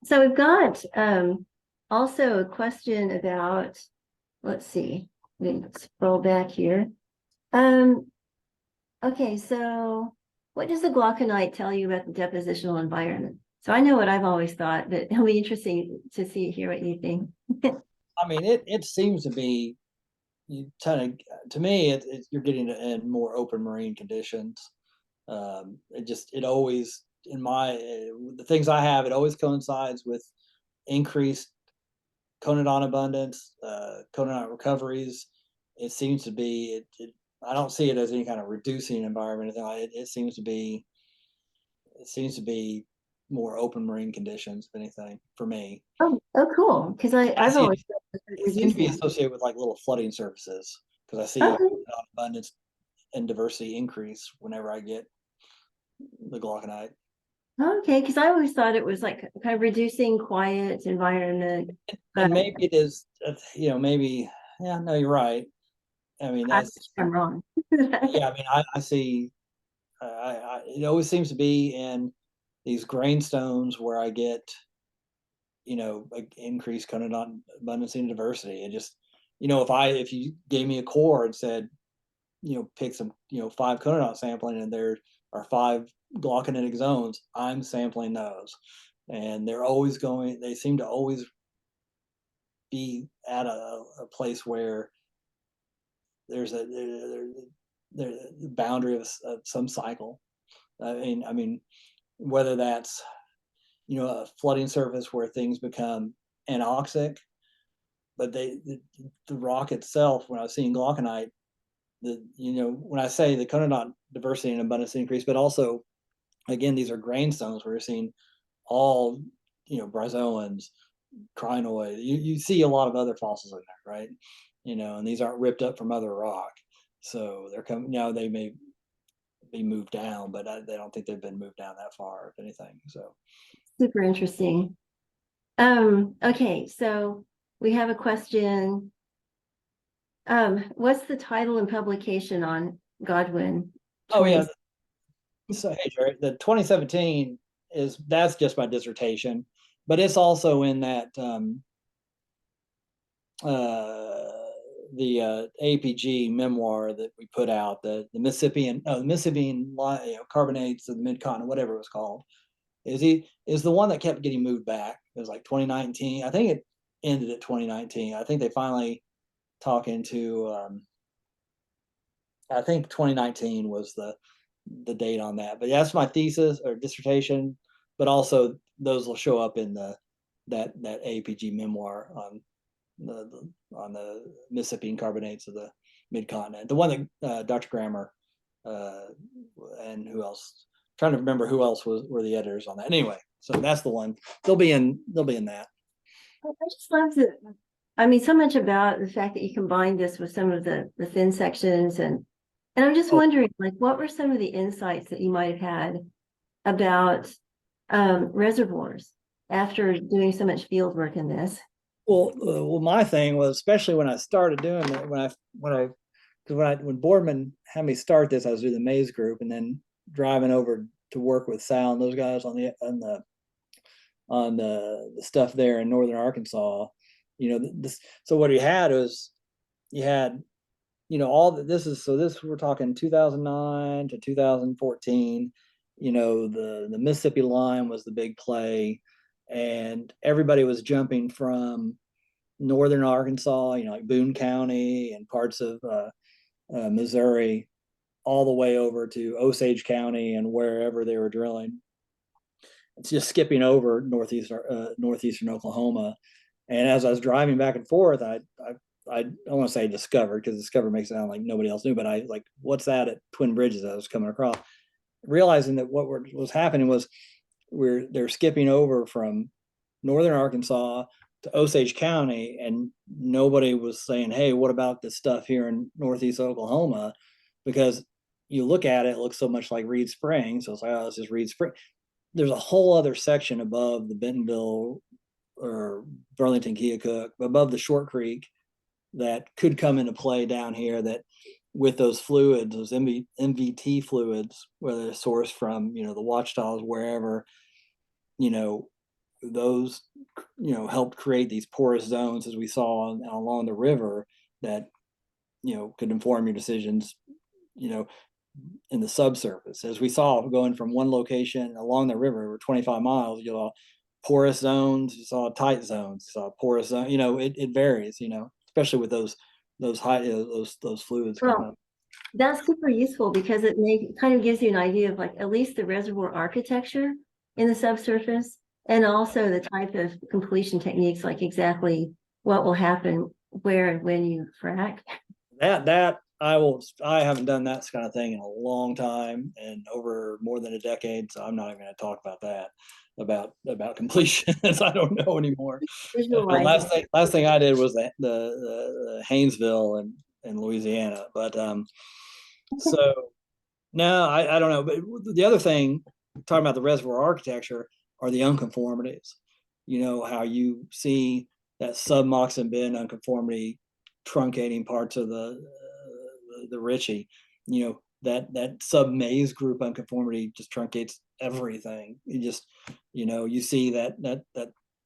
[SPEAKER 1] So we've got also a question about, let's see, let me scroll back here. Okay, so what does the glauconite tell you about the depositional environment? So I know what I've always thought, but it'll be interesting to hear what you think.
[SPEAKER 2] I mean, it seems to be you kind of to me you're getting in more open marine conditions. It always in my the things I have, it always coincides with increased conodont abundance, conodont recoveries. It seems to be I don't see it as any kind of reducing environment. It seems to be more open marine conditions, if anything, for me.
[SPEAKER 1] Oh, cool. Because I've
[SPEAKER 2] See it,
[SPEAKER 1] always thought it was
[SPEAKER 2] it seems to be
[SPEAKER 1] reducing.
[SPEAKER 2] associated with like little flooding surfaces because I see
[SPEAKER 1] Okay.
[SPEAKER 2] abundance and diversity increase whenever I get the glauconite.
[SPEAKER 1] Okay, because I always thought it was like kind of reducing quiet environment, but
[SPEAKER 2] And maybe it is, you know, maybe, yeah, no, you're right. I mean,
[SPEAKER 1] I'm wrong.
[SPEAKER 2] yeah, I mean, I see, it always seems to be in these grainstones where I get, you know, like increased conodont abundance and diversity. And just, you know, if you gave me a core and said, you know, pick some, you know, 5 conodont sampling and there are 5 glauconitic zones, I'm sampling those. And they seem to always be at a place where there's the boundary of some cycle. I mean, whether that's, you know, a flooding surface where things become anoxic, but the rock itself, when I was seeing glauconite, you know, when I say the conodont diversity and abundance increase, but also again, these are grainstones where you're seeing all, you know, bryozoans, crinoid. You see a lot of other fossils in there, right? You know, and these aren't ripped up from other rock. So they're coming now. They may be moved down, but they don't think they've been moved down that far, if anything. So
[SPEAKER 1] Super interesting. Okay, so we have a question. What's the title and publication on Godwin
[SPEAKER 2] oh
[SPEAKER 1] 20?
[SPEAKER 2] yeah. So hey, Jared, the 2017 that's just my dissertation, but it's also in that uh, the APG memoir that we put out, the Mississippian, the Mississippian, you know, carbonates of the midcontinent, whatever it was called, is the one that kept getting moved back. It was like 2019. I think it ended at 2019. I think they finally talking to. I think 2019 was the date on that. But yeah, that's my thesis or dissertation. But also those will show up in that APG memoir on the Mississippian carbonates of the midcontinent. The one that Dr. Grammer and who else? Trying to remember who else were the editors on that. Anyway, so that's the one. They'll be in that.
[SPEAKER 1] I just love it. I mean, so much about the fact that you combine this with some of the thin sections and I'm just
[SPEAKER 2] Oh,
[SPEAKER 1] wondering, like, what were some of the insights that you might have had about reservoirs after doing so much field work in this?
[SPEAKER 2] well, my thing was, especially when I started doing it, when Boardman had me start this, I was doing the Maze Group, and then driving over to work with Sal and those guys on the stuff there in northern Arkansas. You know, so what you had, you know, all this we're talking 2009 to 2014. You know, the Mississippi line was the big play, and everybody was jumping from northern Arkansas, you know, like Boone County and parts of Missouri, all the way over to Osage County and wherever they were drilling. It's just skipping over northeastern Oklahoma. And as I was driving back and forth, I I don't want to say discovered, because discovered makes it sound like nobody else knew, but I like, what's that at Twin Bridges I was coming across, realizing that what was happening was they're skipping over from northern Arkansas to Osage County, and nobody was saying, hey, what about this stuff here in northeast Oklahoma? Because you look at it, it looks so much like Reed Springs. So it's like, oh, it's just Reed Springs. There's a whole other section above the Bentonville or Burlington Keokuk, above the Short Creek, that could come into play down here, that with those fluids, those MVT fluids, whether they're sourced from, the watchtows, wherever, those, helped create these porous zones, as we saw along the river, that, could inform your decisions, in the subsurface. As we saw going from one location along the river over 25 miles, you saw porous zones, you saw tight zones, you saw porous zone, it varies, especially with those those fluids coming up.
[SPEAKER 1] That's super useful because it kind of gives you an idea of like at least the reservoir architecture in the subsurface, and also the type of completion techniques, like exactly what will happen where and when you frack.
[SPEAKER 2] That I haven't done that kind of thing in a long time, and over more than a decade, so I'm not even going to talk about that, about completions. I don't know anymore. The last thing I did was the Haynesville in Louisiana, but so no, I don't know. But the other thing, talking about the reservoir architecture, are the unconformities. How you see that submoxon bend unconformity truncating parts of the Ritchie, that sub maze group unconformity just truncates everything. You see that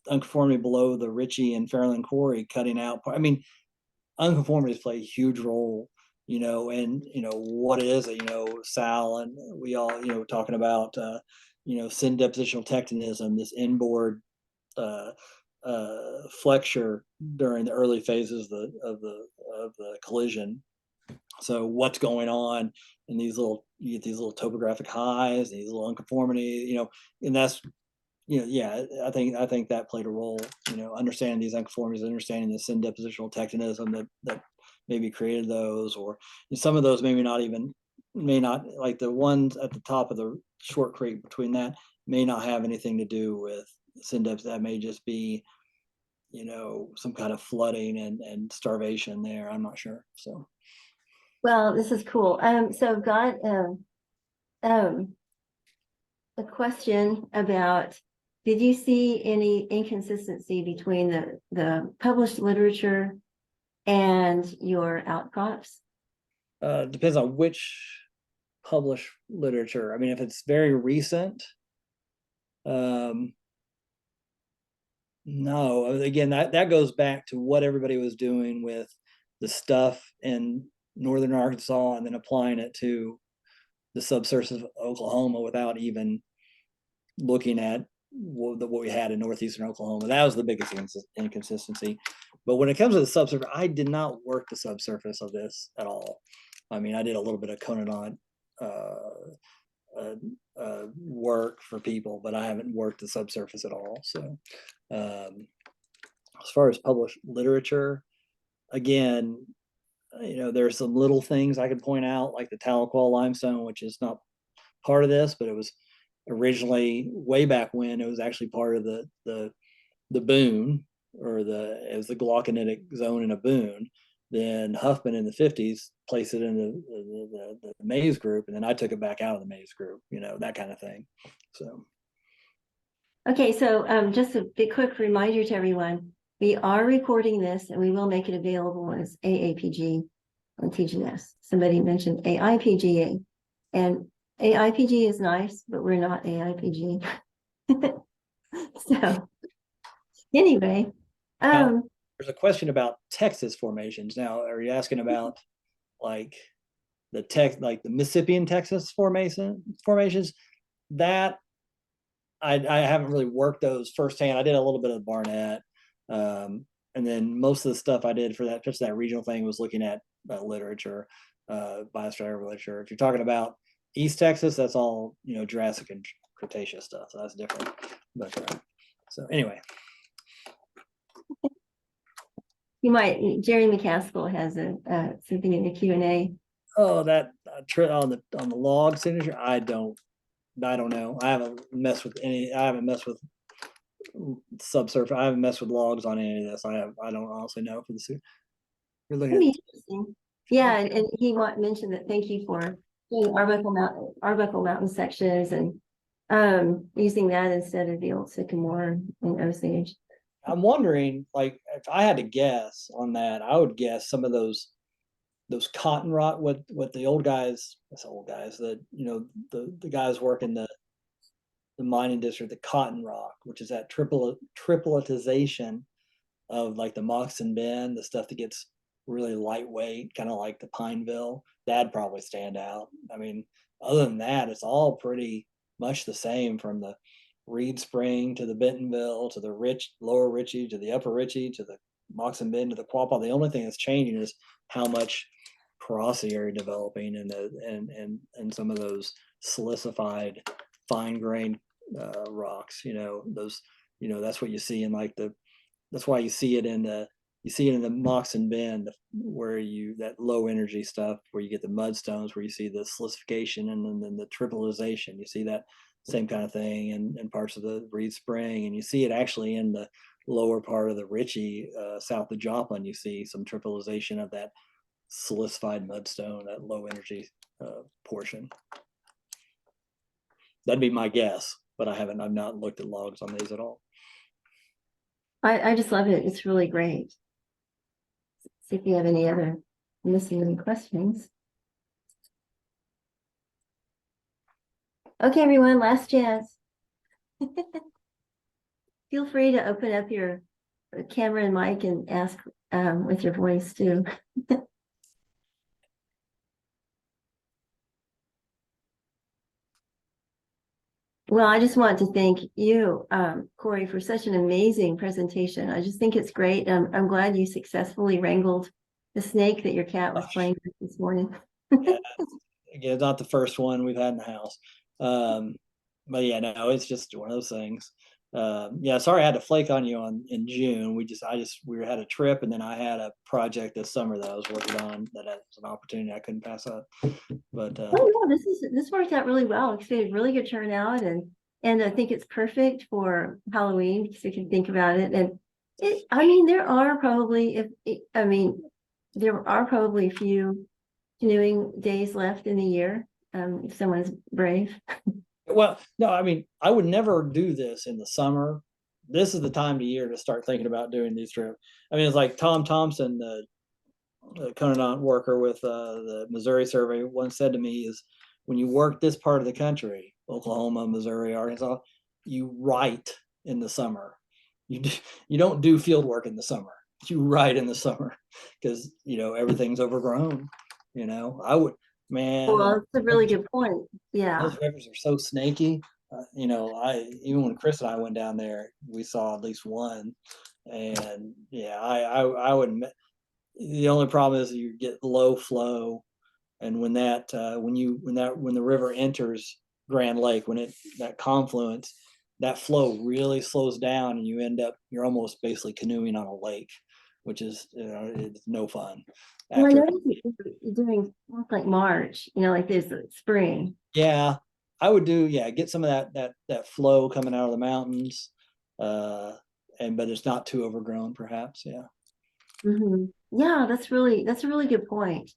[SPEAKER 2] unconformity below the Ritchie and Fairland Quarry cutting out. I mean, unconformities play a huge role, and what is it, Sal and we all, talking about, syn depositional tectonism, this inboard flexure during the early phases of the collision. So what's going on in these you get these little topographic highs, these little unconformities, and that's, yeah, I think that played a role, understanding these unconformities, understanding the syn depositional tectonism that maybe created those, or some of those may not, like the ones at the top of the Short Creek between that, may not have anything to do with syn depth. That may just be, some kind of flooding and starvation there. I'm not sure. So.
[SPEAKER 1] Well, this is cool. So I've got a question about, did you see any inconsistency between the published literature and your outcrops?
[SPEAKER 2] Depends on which published literature. I mean, if it's very recent, no. Again, that goes back to what everybody was doing with the stuff in northern Arkansas and then applying it to the subsurface of Oklahoma without even looking at what we had in northeastern Oklahoma. That was the biggest inconsistency. But when it comes to the subsurface, I did not work the subsurface of this at all. I mean, I did a little bit of conodont work for people, but I haven't worked the subsurface at all. So as far as published literature, again, there's some little things I could point out, like the Tahlequah limestone, which is not part of this, but it was originally, way back when, it was actually part of the Boone, or it was the glauconitic zone in a Boone. Then Huffman in the 50s placed it in the Maze group, and then I took it back out of the Maze group, that kind of thing. So. Okay,
[SPEAKER 1] so just a big quick reminder to everyone, we are recording this and we will make it available as AAPG on TGS. Somebody mentioned AIPGA, and AIPG is nice, but we're not AIPG. So anyway,
[SPEAKER 2] now, there's a question about Texas formations. Now, are you asking about like the Mississippian Texas formations? That I haven't really worked those firsthand. I did a little bit of Barnett, and then most of the stuff I did for that regional thing was looking at literature, biostratigraphic literature. If you're talking about East Texas, that's all Jurassic and Cretaceous stuff, so that's different. But so anyway.
[SPEAKER 1] You might, Jerry McCaskill has a something in the Q&A.
[SPEAKER 2] Oh, that on the log signature. I don't know. I haven't messed with subsurface. I haven't messed with logs on any of this. I don't honestly know for the suit. You're looking
[SPEAKER 1] That'd
[SPEAKER 2] at
[SPEAKER 1] be interesting. Yeah, and he mentioned that. Thank you for doing Arbuckle Mountain sections and using that instead of the old sycamore and Osage.
[SPEAKER 2] I'm wondering, like, if I had to guess on that, I would guess some of those cotton rock, what the old guys, that, you know, the guys working the mining district, the cotton rock, which is that tripletization of like the moccasin bend, the stuff that gets really lightweight, kind of like the Pineville. That'd probably stand out. I mean, other than that, it's all pretty much the same, from the Reed Spring to the Bentonville to the Lower Ritchie to the Upper Ritchie to the Moccasin Bend to the Quapaw. The only thing that's changing is how much porosity are developing and some of those silicified, fine grained rocks. You know, those. You know, that's what you see in like that's why you see it in the Moccasin Bend, where that low energy stuff, where you get the mudstones, where you see the silicification and then the tripletization. You see that same kind of thing in parts of the Reed Spring, and you see it actually in the lower part of the Ritchie, south of Joplin. You see some tripletization of that silicified mudstone, that low energy portion. That'd be my guess, but I've not looked at logs on these at all.
[SPEAKER 1] I just love it. It's really great. See if you have any other missing questions. Okay, everyone, last chance. Feel free to open up your camera and mic and ask with your voice too. Well, I just want to thank you, Cory, for such an amazing presentation. I just think it's great. I'm glad you successfully wrangled the snake that your cat was playing with this morning.
[SPEAKER 2] Yeah, again, not the first one we've had in the house. But yeah, no, it's just one of those things. Yeah, sorry I had to flake on you in June. We had a trip, and then I had a project this summer that I was working on that was an opportunity I couldn't pass up. But
[SPEAKER 1] oh no, this worked out really well. It's a really good turnout, and I think it's perfect for Halloween because you can think about it. And I mean, there are probably a few canoeing days left in the year, if someone's brave.
[SPEAKER 2] well, no, I mean, I would never do this in the summer. This is the time of year to start thinking about doing these trips. I mean, it's like Tom Thompson, the conodont worker with the Missouri survey, once said to me, is when you work this part of the country, Oklahoma, Missouri, Arkansas, you write in the summer. You don't do field work in the summer. You write in the summer because, you know, everything's overgrown. You know,
[SPEAKER 1] Well, it's a really good point. Yeah.
[SPEAKER 2] those rivers are so snaky. You know, even when Chris and I went down there, we saw at least one, and yeah, I wouldn't. The only problem is you get low flow, and when the river enters Grand Lake, that confluence, that flow really slows down, and you're almost basically canoeing on a lake, which is, you know, it's no fun.
[SPEAKER 1] Well, I noticed you're doing like March, you know, like this spring.
[SPEAKER 2] Yeah, I would get some of that flow coming out of the mountains, but it's not too overgrown, perhaps. Yeah.
[SPEAKER 1] Mm-hmm. Yeah, that's a really good point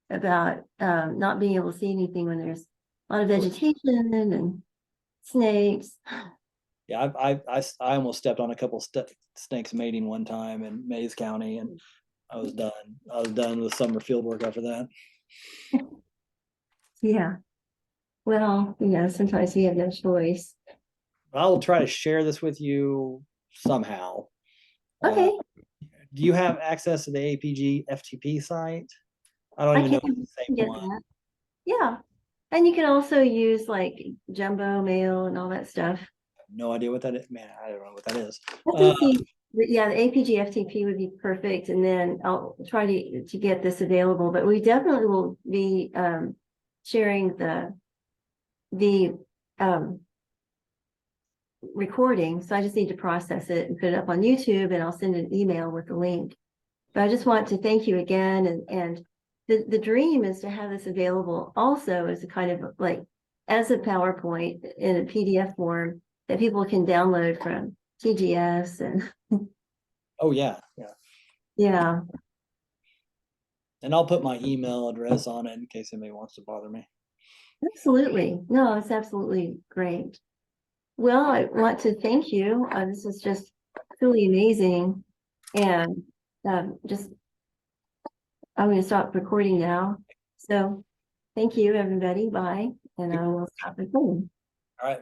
[SPEAKER 1] about not being able to see anything when there's a lot of vegetation and snakes.
[SPEAKER 2] Yeah, I almost stepped on a couple snakes mating one time in Mays County, and I was done. I was done with summer field work after that.
[SPEAKER 1] Yeah. Well, you know, sometimes we have no choice.
[SPEAKER 2] I'll try to share this with you somehow.
[SPEAKER 1] Okay.
[SPEAKER 2] Do you have access to the APG FTP site? I don't even know if it's the same
[SPEAKER 1] get
[SPEAKER 2] one.
[SPEAKER 1] that. Yeah. And you can also use like jumbo mail and all that stuff.
[SPEAKER 2] No idea what that is. Man, I don't know what that is.
[SPEAKER 1] Yeah, the APG FTP would be perfect. And then I'll try to get this available, but we definitely will be sharing the recording. So I just need to process it and put it up on YouTube, and I'll send an email with the link. But I just want to thank you again, and the dream is to have this available also as a kind of like as a PowerPoint in a PDF form that people can download from TGS and
[SPEAKER 2] Oh yeah.
[SPEAKER 1] yeah.
[SPEAKER 2] And I'll put my email address on it in case anybody wants to bother me.
[SPEAKER 1] Absolutely. No, it's absolutely great. Well, I want to thank you. This is just really amazing. And just, I'm going to stop recording now. So thank you, everybody. Bye. And I will stop recording.
[SPEAKER 2] All right.